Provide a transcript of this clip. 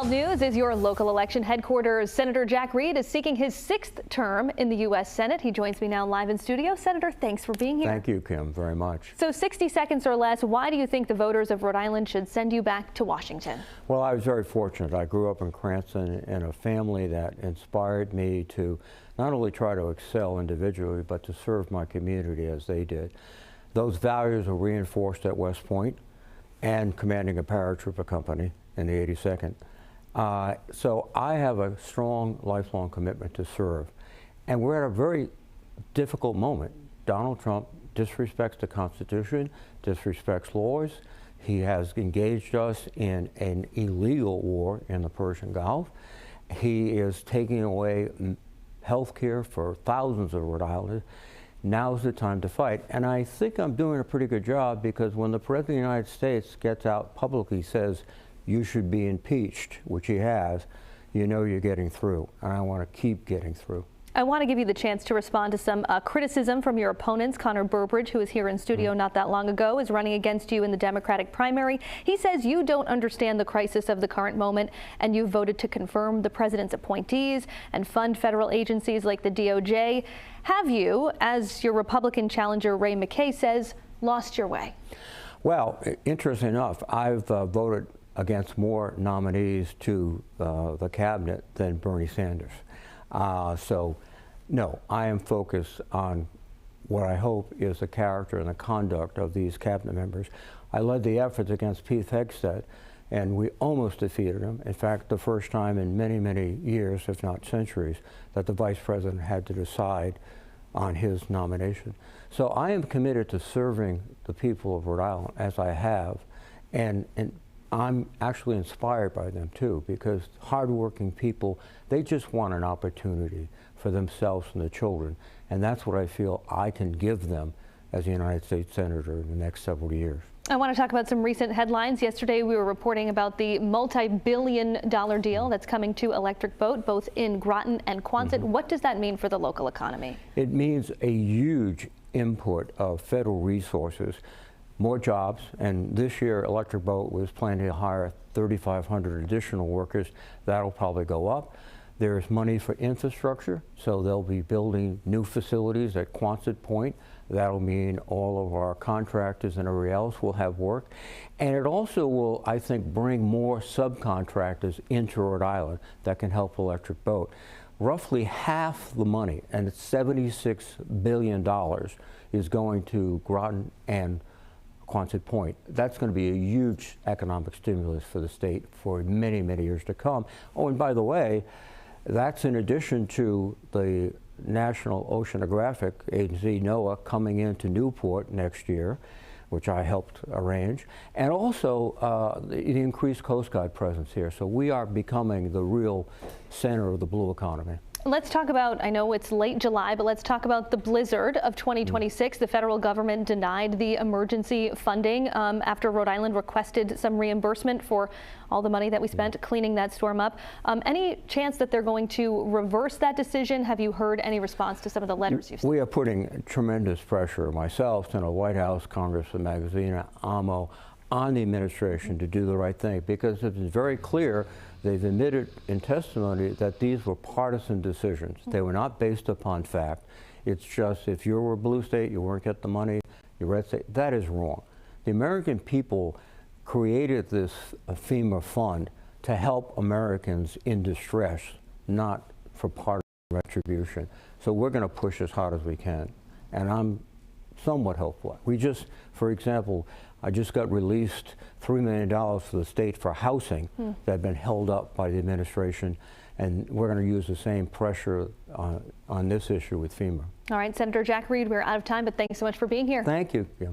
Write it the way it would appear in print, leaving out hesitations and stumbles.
News is your local election headquarters. Senator Jack Reed is seeking his 6th term in the U.S. Senate. He joins me now live in studio. Senator, thanks for being here. Thank you, Kim, very much. So 60 seconds or less, why do you think the voters of Rhode Island should send you back to Washington? Well, I was very fortunate. I grew up in Cranston in a family that inspired me to not only try to excel individually, but to serve my community as they did. Those values were reinforced at West Point and commanding a paratrooper company in the 82nd. So I have a strong, lifelong commitment to serve. And we're at a very difficult moment. Donald Trump disrespects the Constitution, disrespects laws. He has engaged us in an illegal war in the Persian Gulf. He is taking away health care for thousands of Rhode Islanders. Now's the time to fight. And I think I'm doing a pretty good job, because when the President of the United States gets out publicly, says you should be impeached, which he has, you know you're getting through. And I want to keep getting through. I want to give you the chance to respond to some criticism from your opponents. Connor Burbridge, who was here in studio not that long ago, is running against you in the Democratic primary. He says you don't understand the crisis of the current moment, and you voted to confirm the president's appointees and fund federal agencies like the DOJ. Have you, as your Republican challenger Ray McKay says, lost your way? Well, interesting enough, I've voted against more nominees to the cabinet than Bernie Sanders. So, no, I am focused on what I hope is the character and the conduct of these cabinet members. I led the efforts against Pete Hegseth, and we almost defeated him. In fact, the first time in many, many years, if not centuries, that the vice president had to decide on his nomination. So I am committed to serving the people of Rhode Island, as I have, and I'm actually inspired by them too, because hardworking people, they just want an opportunity for themselves and their children, and that's what I feel I can give them as a United States Senator in the next several years. I want to talk about some recent headlines. Yesterday we were reporting about the multi-billion-dollar deal that's coming to Electric Boat, both in Groton and Quonset. What does that mean for the local economy? It means a huge input of federal resources, more jobs, and this year Electric Boat was planning to hire 3,500 additional workers. That'll probably go up. There's money for infrastructure, so they'll be building new facilities at Quonset Point. That'll mean all of our contractors and everybody else will have work. And it also will, I think, bring more subcontractors into Rhode Island that can help Electric Boat. Roughly half the money, and it's $76 billion, is going to Groton and Quonset Point. That's going to be a huge economic stimulus for the state for many, many years to come. Oh, and by the way, that's in addition to the National Oceanographic Agency, NOAA, coming into Newport next year, which I helped arrange, and also the increased Coast Guard presence here. So we are becoming the real center of the blue economy. Let's talk about, I know it's late July, but let's talk about the blizzard of 2026. The federal government denied the emergency funding after Rhode Island requested some reimbursement for all the money that we spent cleaning that storm up. Any chance that they're going to reverse that decision? Have you heard any response to some of the letters you've sent? We are putting tremendous pressure, myself, Senator White House, Congressman Magazine, AMO, on the administration to do the right thing, because it is very clear they've admitted in testimony that these were partisan decisions. They were not based upon fact. It's just, if you were a blue state, you weren't getting the money, you red state, that is wrong. The American people created this FEMA fund to help Americans in distress, not for partisan retribution. So we're going to push as hard as we can, and I'm somewhat hopeful. We just, for example, I just got released $3 million for the state for housing that had been held up by the administration, and we're going to use the same pressure on this issue with FEMA. All right, Senator Jack Reed, we're out of time, but thanks so much for being here. Thank you. Yeah.